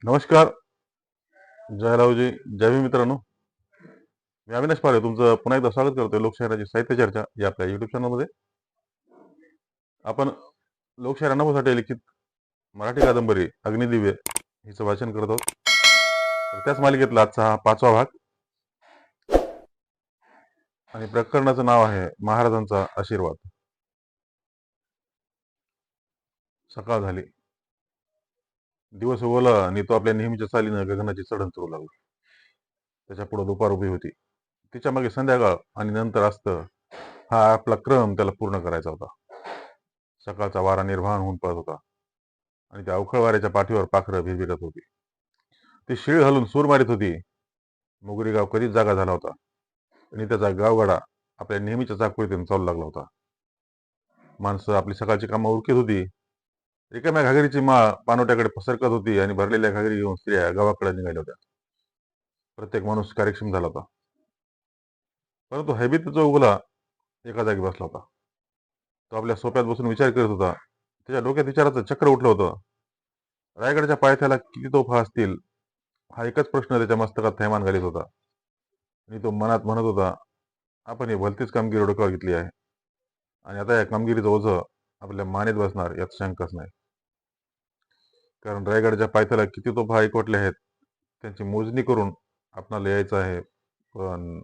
नमस्कार. जयरावजी. जय भीम मित्रांनो. मी अविनाश पारे तुमचं पुन्हा एकदा स्वागत करतोय लोकशाहीराची साहित्य चर्चा या आपल्या युट्यूब चॅनलमध्ये. आपण लोकशाही अनुभवासाठी लिखित मराठी कादंबरी अग्निदिव्य हिचं वाचन करत आहोत. तर त्याच मालिकेतला आजचा हा 5वा भाग आणि प्रकरणाचं नाव आहे महाराजांचा आशीर्वाद. सकाळ झाली. दिवस उगवला आणि तो आपल्या नेहमीच्या चालीनं गगनाची चढण चढू लागला. त्याच्या पुढे दुपार उभी होती. तिच्या मागे संध्याकाळ आणि नंतर अस्त हा आपला क्रम त्याला पूर्ण करायचा होता. सकाळचा वारा निर्वाण होऊन पळत होता आणि त्या अवखळ वाऱ्याच्या पाठीवर पाखरं भिरभिरत होती. ती शिळ घालून सूर मारित होती. मोगरी गाव कधीच जागा झाला होता आणि त्याचा गावगाडा आपल्या नेहमीच्या चाकरीतून चालू लागला होता. माणसं आपली सकाळची कामं उरकीत होती. रिकाम्या घागरीची माळ पानोट्याकडे पसरकत होती आणि भरलेल्या घागरी घेऊन स्त्रिया गावाकडे निघाल्या होत्या. प्रत्येक माणूस कार्यक्षम झाला होता. परंतु हैबित जो उगला एका जागी बसला होता. तो आपल्या सोप्यात बसून विचार करत होता. त्याच्या डोक्यात विचाराचं चक्र उठलं होतं. रायगडच्या पायथ्याला किती तोफा असतील हा एकच प्रश्न त्याच्या मस्तकात थैमान घालीत होता. आणि तो मनात म्हणत होता, आपण ही भलतीच कामगिरी डोक्यावर घेतली आहे आणि आता या कामगिरीचं ओझं आपल्या मानेत बसणार यात शंकाच नाही. कारण रायगडच्या पायथ्याला किती तोफा एकवटल्या आहेत त्यांची मोजणी करून आपणाला यायचं आहे. पण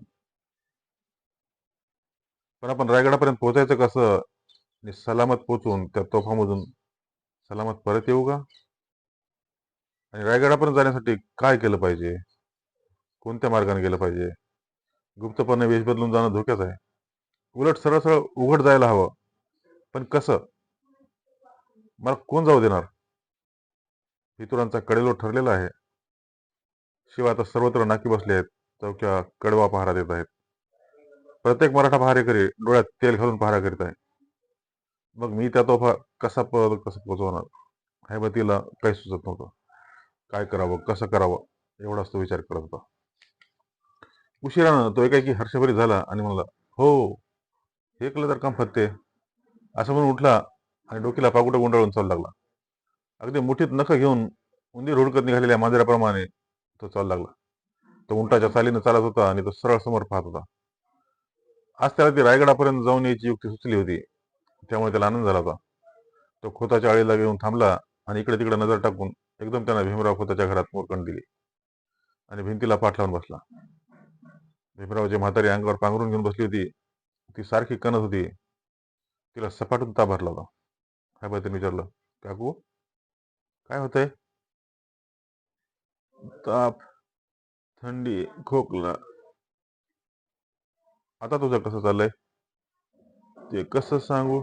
पण आपण रायगडापर्यंत पोहोचायचं कसं आणि सलामत पोचून त्या तोफामधून सलामत परत येऊ का? आणि रायगडापर्यंत जाण्यासाठी काय केलं पाहिजे? कोणत्या मार्गाने गेलं पाहिजे? गुप्तपणे वेश बदलून जाणं धोक्याचं आहे. उलट सरळ सरळ उघड जायला हवं. पण कसं? मला कोण जाऊ देणार? फितुरांचा कडेलोट ठरलेला आहे. शिवाय आता सर्वत्र नाकी बसले आहेत. चौक्या कडवा पहारा देत आहेत. प्रत्येक मराठा पहारेकरी डोळ्यात तेल घालून पहारा करीत आहे. मग मी त्या तोफा कसं पोचवणार? हैबतीला काही सुचत नव्हतं. काय करावं, कसं करावं एवढाच तो विचार करत होता. उशिरानं तो एकाएकी हर्षभरीत झाला आणि म्हणाला, हो, हे केलं तर काम फत्ते. असं म्हणून उठला आणि डोकीला पाकुटं गुंडाळून चालू लागला. अगदी मुठीत नखं घेऊन उंदीर हुडकत निघालेल्या मांजराप्रमाणे तो चालू लागला. तो उंटाच्या चालीनं चालत होता आणि तो सरळ समोर पाहत होता. आज त्याला ती रायगडापर्यंत जाऊन यायची युक्ती सुचली होती. त्यामुळे त्याला आनंद झाला होता. तो खोताच्या आळीला येऊन थांबला आणि इकडे तिकडे नजर टाकून एकदम त्यानं भीमराव खोताच्या घरात मोरकंड दिली आणि भिंतीला पाठ लावून बसला. भीमरावची म्हातारी अंगावर पांघरून घेऊन बसली होती. ती सारखी कणत होती. तिला सपाटून ताप भरला होता. हैबतीने विचारलं, काकू काय होतंय? ताप, थंडी, खोकला. आता तुझं कसं चाललंय? ते कसं सांगू?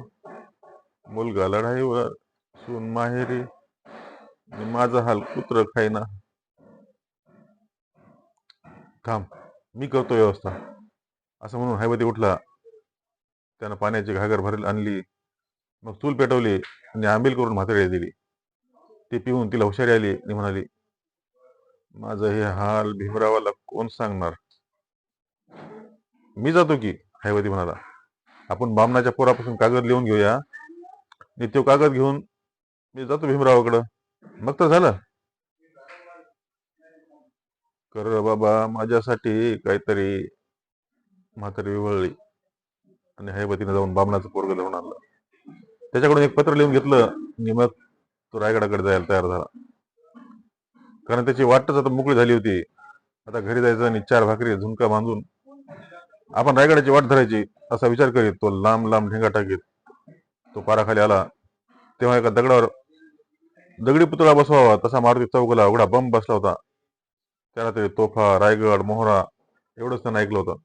मुलगा लढाईवर, सून माहेरी आणि माझा हाल कुत्र खाईना. थांब, मी करतो व्यवस्था. असं म्हणून हैबती उठला. त्यानं पाण्याची घागर भरली आणली. मग चूल पेटवली आणि आंबील करून म्हातारीला दिली. ती पिऊन तिला हुशारी आली आणि म्हणाली, माझं हे हाल भीमरावाला कोण सांगणार? मी जातो की, हैवती म्हणाला. आपण बामणाच्या पोरापासून कागद लिहून घेऊया आणि तो कागद घेऊन मी जातो भीमरावाकडं. मग तर झालं. कर बाबा माझ्यासाठी काहीतरी. म्हातारी विवळली आणि हैबतीने जाऊन बामणाचं पोरग धरून आणलं. त्याच्याकडून एक पत्र लिहून घेतलं आणि मग तो रायगडाकडे जायला तयार झाला. कारण त्याची वाटच आता मोकळी झाली होती. आता घरी जायचं आणि 4 भाकरी झुणका बांधून आपण रायगडाची वाट धरायची असा विचार करीत तो लांब लांब ढेंगा टाकीत तो पाराखाली आला. तेव्हा एका दगडावर दगडी पुतळा बसवावा तसा मारुती चौकाला उघडा बंब बसला होता. त्याला तरी तोफा, रायगड, मोहरा एवढंच त्यानं ऐकलं होतं.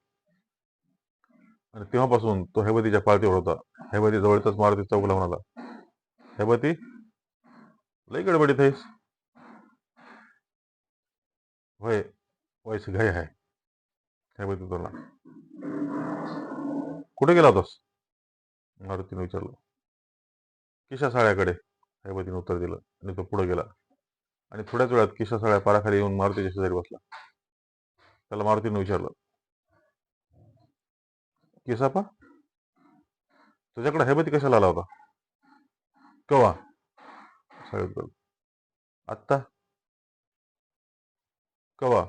आणि तेव्हापासून तो हैबतीच्या पाळतीवर होता. हैबती जवळच मारुती चौकला म्हणाला, हैबती, लई गडबडीत आहेस? होय, व्हायची घाई आहे. हैबती तुला कुठे गेला होतास? मारुतीने विचारलं. किशा साळ्याकडे, हैबतीने उत्तर दिलं आणि तो पुढे गेला. आणि थोड्याच वेळात किशा साळ्या पाराखाली येऊन मारुतीच्या शेजारी बसला. त्याला मारुतीने विचारलं, किसापा, तुझ्याकडे हैबती कशाला आला होता? केव्हा? आत्ता. कवा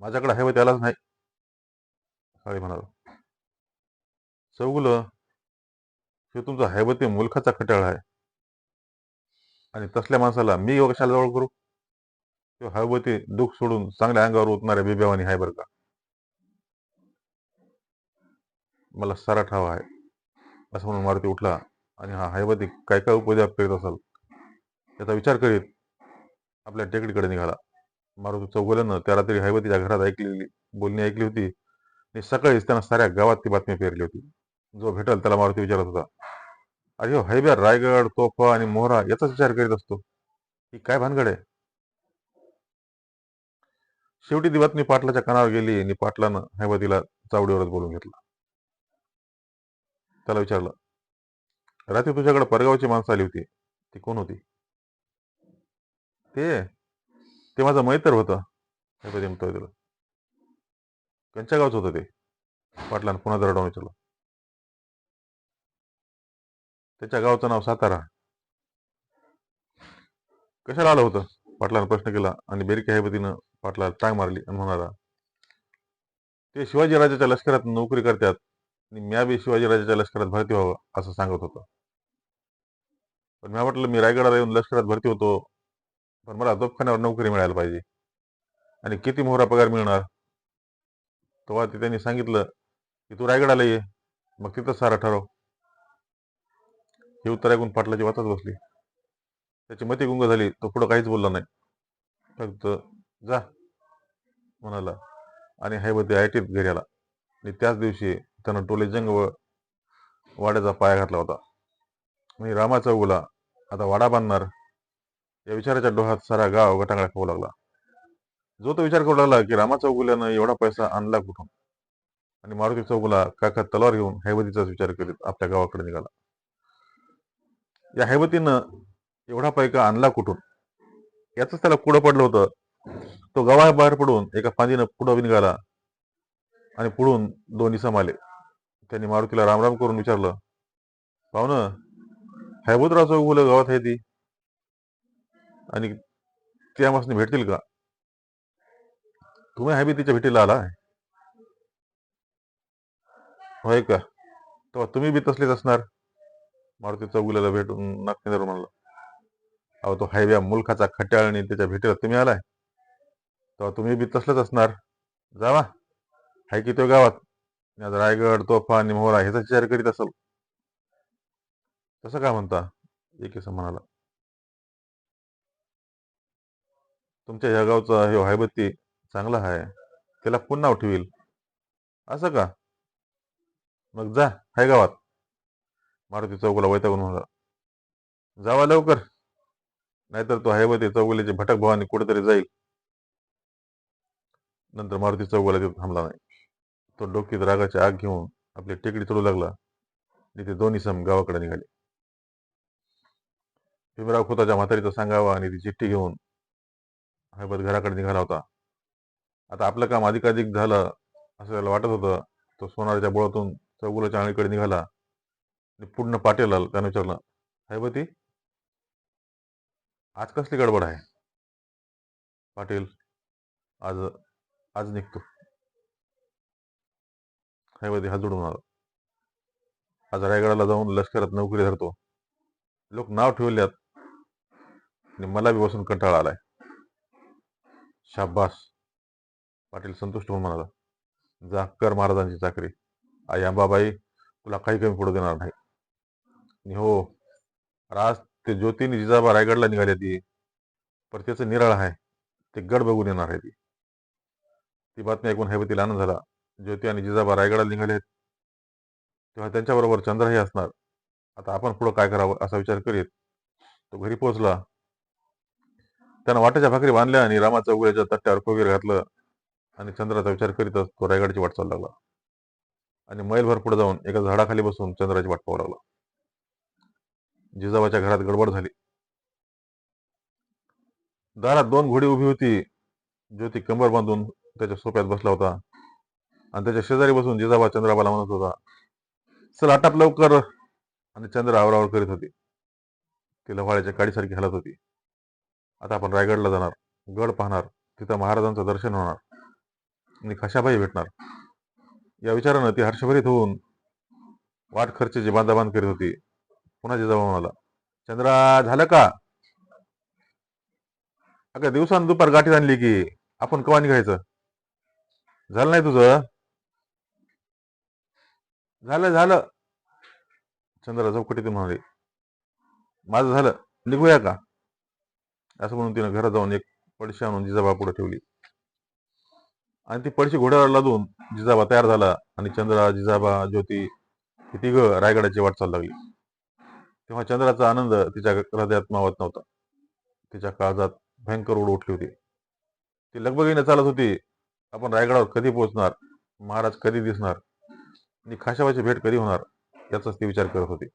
माझ्याकडे आहे व त्यालाच नाही, काळी म्हणाला. चौगुलं, हे तुमचा हैबती मुलखाचा खट्याळ आहे, आणि तसल्या माणसाला मी कशाला जवळ करू? तो हैबती दुःख सोडून चांगल्या अंगावर उतणाऱ्या बिब्यावानी आहे बरं का. मला सारा ठाव आहे. असं म्हणून मारुती उठला आणि हा हैबती काय काय उपद्याप करीत असाल त्याचा विचार करीत आपल्या टेकडीकडे निघाला. मारुती चौगुल्यानं त्या रात्री हैबतीच्या घरात ऐकलेली बोलणी ऐकली होती आणि सकाळीच त्यानं साऱ्या गावात ती बातमी पेरली होती. जो भेटल त्याला मारुती विचारत होता, अरे हो हैब्या रायगड, तोफा आणि मोहरा याचाच विचार करीत असतो, ही काय भानगड आहे? शेवटी ती बातमी पाटलाच्या कानावर गेली आणि पाटलानं हैबतीला चावडीवरच बोलून घेतला. त्याला विचारलं, रात्री तुझ्याकडे परगावची माणसं आली होती, ती कोण होती? ते ते माझं मैत्र होतं, हैबती म्हणतोय तिला. त्यांच्या गावचं होतं ते? पाटलानं पुन्हा दरडावून विचारलं. त्याच्या गावचं नाव सातारा. कशाला आलं होतं? पाटलानं प्रश्न केला आणि बेरकी हैबतीनं पाटलाला टांग मारली आणि म्हणाला, ते शिवाजीराजाच्या लष्करात नोकरी करतात आणि म्या बी शिवाजीराजाच्या लष्करात भरती व्हावं असं सांगत होतं. पण म्या म्हटलं मी रायगडाला येऊन लष्करात भरती होतो, पण मला तोफखान्यावर नोकरी मिळायला पाहिजे, आणि किती मोहरा पगार मिळणार? तेव्हा ते त्यांनी सांगितलं की तू रायगडाला ये, मग तिथंच सारा ठरव. हे उत्तर ऐकून पाटलाची वाचत बसली. त्याची मती गुंग झाली. तो पुढं काहीच बोलला नाही, फक्त जा म्हणाला आणि हैबती आयटीत घरी आला. आणि त्याच दिवशी त्यानं टोलेजंग व वाड्याचा पाया घातला होता. म्हणजे रामा चौगुला आता वाडा बांधणार या विचाराच्या डोहात सारा गाव गटांगळा खाऊ लागला. जो तो विचार करू लागला की रामा चौगुल्यानं एवढा पैसा आणला कुठून, आणि मारुती चौगुला काकात तलवार घेऊन हैबतीचाच विचार करीत आपल्या गावाकडे निघाला. या हैबतीनं एवढा पैसा आणला कुठून याच त्याला पुढं पडलं होतं. तो गावाबाहेर पडून एका फांदीनं पुढं निघाला आणि पुढून दोन इसम आले. त्यांनी मारुतीला रामराम करून विचारलं, पाहुणं, हैबतराव चौगुले गावात आहे ती, आणि ते आम्हाला भेटतील का? तुम्ही हैबतीच्या भेटीला आला होय का? तेव्हा तुम्ही बी तसलेच असणार. मारुती चौगुल्याला भेटून नागेंद्र म्हणला, अहो तो हैब्या मुलखाचा खट्याळ आणि त्याच्या भेटीला तुम्ही आलाय, तेव्हा तुम्ही बी तसलेच असणार. जावा, हाय की तो गावात, आज रायगड, तोफा आणि मोहरा ह्याचा विचार करीत असेल. तसं काय म्हणता? एक इसम म्हणाला, तुमच्या ह्या गावचा ह्यो हैबती चांगला आहे, त्याला पुन्हा उठवील. असं का? मग जा, हाय गावात. मारुती चौगुला वैतागून म्हणाला, जावा लवकर, नाहीतर तो हैबती चौगुल्याची भटक भवानी कुठेतरी जाईल. नंतर मारुती चौगुला तिथं थांबला नाही. तो डोकीत रागाची आग घेऊन आपली टेकडी चढू लागला आणि ते दोन्ही सम गावाकडे निघाले. भीमराव खोताच्या म्हातारीचं सांगावा आणि ती चिठ्ठी घेऊन हैबत घराकडे निघाला होता. आता आपलं काम अधिकाधिक झालं असं त्याला वाटत होतं. तो सोनाराच्या बोळातून चौगुल्याच्या आणीकडे निघाला आणि पूर्ण पाटील आला. त्याने विचारलं, हैबती, आज कसली गडबड आहे? पाटील, आज आज निघतो. हैबती हात जोडून आला, आज रायगडाला जाऊन लष्करात नोकरी धरतो. लोक नाव ठेवल्यात आणि मला बी बसून कंटाळा आलाय. शाब्बास, पाटील संतुष्ट होऊन म्हणाला, जा कर महाराजांची चाकरी. आई अंबाबाई तुला काही कमी पडू देणार नाही. आणि हो, आज ते ज्योतीने जिजाबा रायगडला निघाली ती, पर त्याचं निराळ आहे, ते गड बघून येणार आहे ती. ती बातमी ऐकून हैबतीला आनंद झाला. ज्योती आणि जिजाबा रायगडाला निघाले तेव्हा त्यांच्याबरोबर चंद्रही असणार. आता आपण पुढं काय करावं असा विचार करीत तो घरी पोहोचला. त्यानं वाट्याच्या भाकरी बांधल्या आणि रामा चौगुल्याच्या तट्ट्यावर कोवीर घातलं आणि चंद्राचा विचार करीतच तो रायगडची वाट चालू लागला. आणि मैलभर पुढे जाऊन एका झाडाखाली बसून चंद्राची वाट पाहू लागला. जिजाबाच्या घरात गडबड झाली. दारात दोन घोडी उभी होती. ज्योती कंबर बांधून त्याच्या सोप्यात बसला होता आणि त्याच्या शेजारी बसून जिजाबा चंद्राबाला म्हणत होता, चल आटाप लवकर. आणि चंद्र आवरावर करीत होती. ती लव्हाळ्याच्या काडीसारखी हलत होती. आता आपण रायगडला जाणार, गड पाहणार तिथं महाराजांचं दर्शन होणार आणि खशाबाई भेटणार. या विचारानं ती हर्षभरीत होऊन वाट खर्चाची बांधाबांध करीत होती. पुन्हा जिजाबा म्हणाला, चंद्रा झालं का? अगं दिवसानं दुपार गाठीत आणली की आपण कवा निघायचं? झालं नाही तुझं? झालं झालं, चंद्रा चौकटीतून म्हणाली. माझं झालं, निघूया का? असं म्हणून तिनं घरात जाऊन एक पडशी आणून जिजाबा पुढे ठेवली आणि ती पडशी घोड्यावर लादून जिजाबा तयार झाला आणि चंद्रा, जिजाबा, ज्योती ही तिघं रायगडाची वाट चालू लागली. तेव्हा चंद्राचा आनंद तिच्या हृदयात मावत नव्हता. तिच्या काळजात भयंकर ओढ उठली होती. ती लगबगीने चालत होती. आपण रायगडावर कधी पोहोचणार, महाराज कधी दिसणार आणि खाशाबाची भेट कधी होणार याचाच ती विचार करत होती.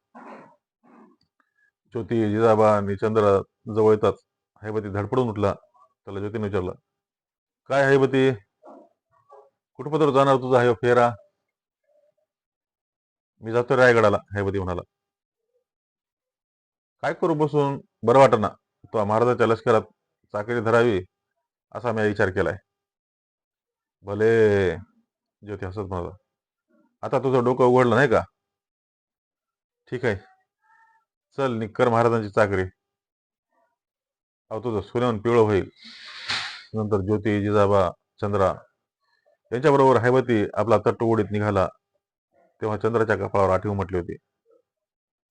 ज्योती, जिजाबा आणि चंद्र जवळ येताच हैबती धडपडून उठला. त्याला ज्योतीने विचारलं, काय हैबती, कुठपर्यंत जाणार तुझा हा फेरा? मी जातो रायगडाला, हैबती म्हणाला. काय करू बसून, बरं वाटना. तो महाराजाच्या लष्करात चाकरी धरावी असा मी विचार केलाय. भले, ज्योती हसत म्हणाला. आता तुझं डोकं उघडलं नाही का? ठीक आहे, चल निक्कर महाराजांची चाकरी. अहो तुझं सोन्याहून पिवळं होईल. नंतर ज्योती, जिजाबा, चंद्रा यांच्याबरोबर हैबती आपला तट उडीत निघाला. तेव्हा चंद्राच्या कपाळावर आठवी म्हटली होती.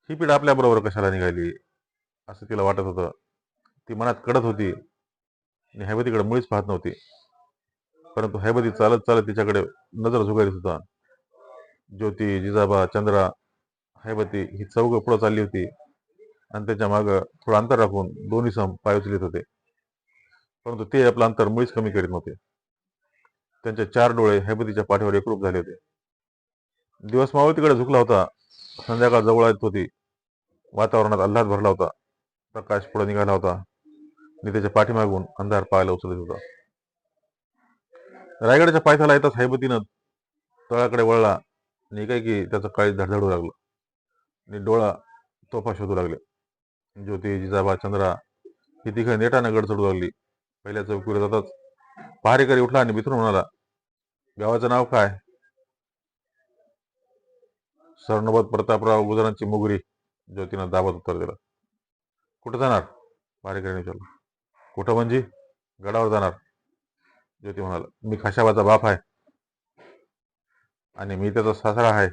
ही पीड आपल्या बरोबर कशाला निघाली असं तिला वाटत होतं. ती मनात कडत होती आणि हैबतीकडे मुळीच पाहत नव्हती. परंतु हैबती चालत चालत तिच्याकडे नजर झुगारीत होता. ज्योती, जिजाबा, चंद्रा, हैबती ही चौघ पुढे चालली होती आणि त्याच्या मागं थोडं अंतर राखून दोन्ही सम पाय उचलीत होते. परंतु ते आपलं अंतर मुळीच कमी करीत नव्हते. त्यांचे चार डोळे हैबतीच्या पाठीवर एकरूप झाले होते. दिवस मावळतीकडे झुकला होता. संध्याकाळ जवळ येत होती. वातावरणात आल्हाद भरला होता. प्रकाश पुढे निघाला होता आणि त्याच्या पाठीमागून अंधार पाहायला उचलत होता. रायगडाच्या पायथ्याला येताच हैबतीनं तळाकडे वळला आणि एकाएकी त्याचं काळीज धडधडू लागलं आणि डोळा तोफा शोधू लागले. ज्योती, जिजाबा, चंद्रा ही तिघं नेटानं गड चढू लागली. पहिल्या चौकीवर जाताच पहारेकरी उठला आणि मिथून म्हणाला, गावाचं नाव काय? सरनोबत प्रतापराव गुजरांची मुगरी, ज्योतीनं दाबत उत्तर दिलं. कुठं जाणार? पहारेकरीने विचारलं. कुठं म्हणजे? गडावर जाणार, ज्योती म्हणाला. मी खाशाबाचा बाप आहे आणि मी त्याचा सासरा आहे,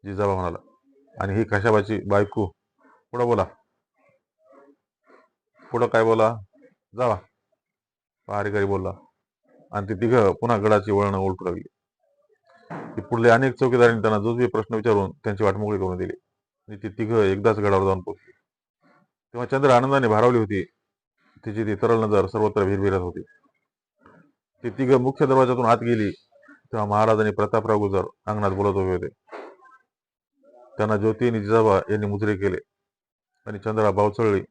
जिजाबा म्हणाला. आणि ही खाशाबाची बायको. पुढं बोला. पुढं काय बोला? जावा, पहारेकरी बोलला. आणि ती तिघं पुन्हा गडाची वळणं ओळखू लागली. ती पुढले अनेक चौकीदारांनी त्यांना जुजबी प्रश्न विचारून त्यांची वाट मोकळी करून दिली आणि ती तिघं एकदाच गडावर जाऊन पोहोचली. तेव्हा चंद्र आनंदाने भारावली होती. तिची ती तरल नजर सर्वत्र भिरभिरत होती. ती तिघं मुख्य दरवाजातून आत गेली तेव्हा महाराज आणि प्रतापराव गुजर अंगणात बोलत उभे होते. त्यांना ज्योती आणि जिजाबा यांनी मुजरे केले आणि चंद्रा बावचळली.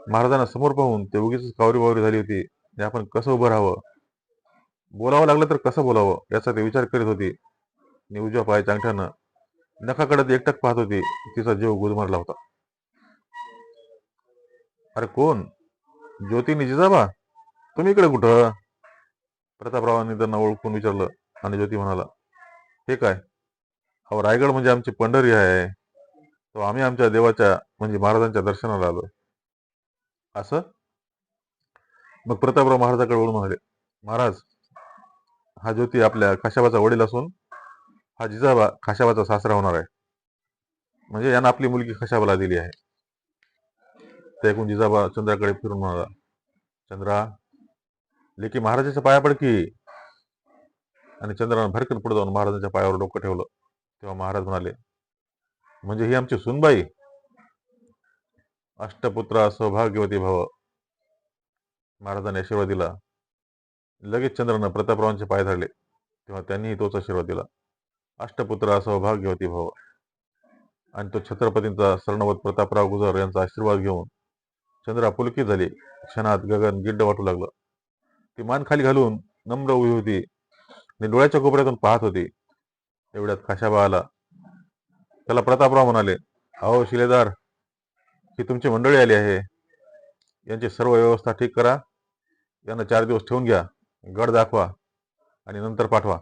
महाराजांना समोर पाहून ते उगीच कावरी बावरी झाली होती आणि आपण कसं उभं राहावं, बोलावं लागलं तर कसं बोलावं याचा ते विचार करीत होती. आणि उजव्या पायाच्या अंगठ्यानं नखाकडे एकटक पाहत होती. तिचा जीव गुदमरला होता. अरे कोण? ज्योती आणि जिजाबा, तुम्ही इकडे कुठं? प्रतापरावांनी त्यांना ओळखून विचारलं आणि ज्योती म्हणाला, हे काय, अहो रायगड म्हणजे आमची पंढरी आहे. तो आम्ही आमच्या देवाच्या म्हणजे महाराजांच्या दर्शनाला आलो. असं? मग प्रतापराव महाराजाकडे वळून म्हणाले, महाराज, हा ज्योती आपल्या खाशाबाचा वडील असून हा जिजाबा खाशाबाचा सासरा होणार आहे. म्हणजे यानं आपली मुलगी खाशाबाला दिली आहे. ते ऐकून जिजाबा चंद्राकडे फिरून म्हणाला, चंद्रा, लेकी महाराजाच्या पाया पड की. आणि चंद्रानं भरकन पुढे जाऊन महाराजांच्या पायावर डोकं ठेवलं. तेव्हा महाराज म्हणाले, म्हणजे ही आमची सुनबाई? अष्टपुत्रा सौभाग्यवती भव. महाराजांनी आशीर्वाद दिला. लगेच चंद्रानं प्रतापरावांचे पाय धरले. तेव्हा त्यांनीही तोच आशीर्वाद दिला. अष्टपुत्रा सौभाग्यवती भव. आणि तो छत्रपतींचा सरनोबत प्रतापराव गुजर यांचा आशीर्वाद घेऊन चंद्रा पुलकित झाली. क्षणात गगन गिड्ड वाटू लागलं. ती मान खाली घालून नम्र उभी होती आणि डोळ्याच्या कोपऱ्यातून पाहत होती. एवढ्यात खाशाबा आला. त्याला प्रतापराव म्हणाले, अहो शिलेदार, ही तुमची मंडळी आली आहे. यांची सर्व व्यवस्था ठीक करा. यांना 4 दिवस ठेवून घ्या, गड दाखवा आणि नंतर पाठवा.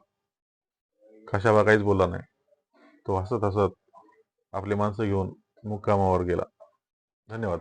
खाशाबा काहीच बोलला नाही. तो हसत हसत आपली माणसं घेऊन मुक्कामावर गेला. धन्यवाद.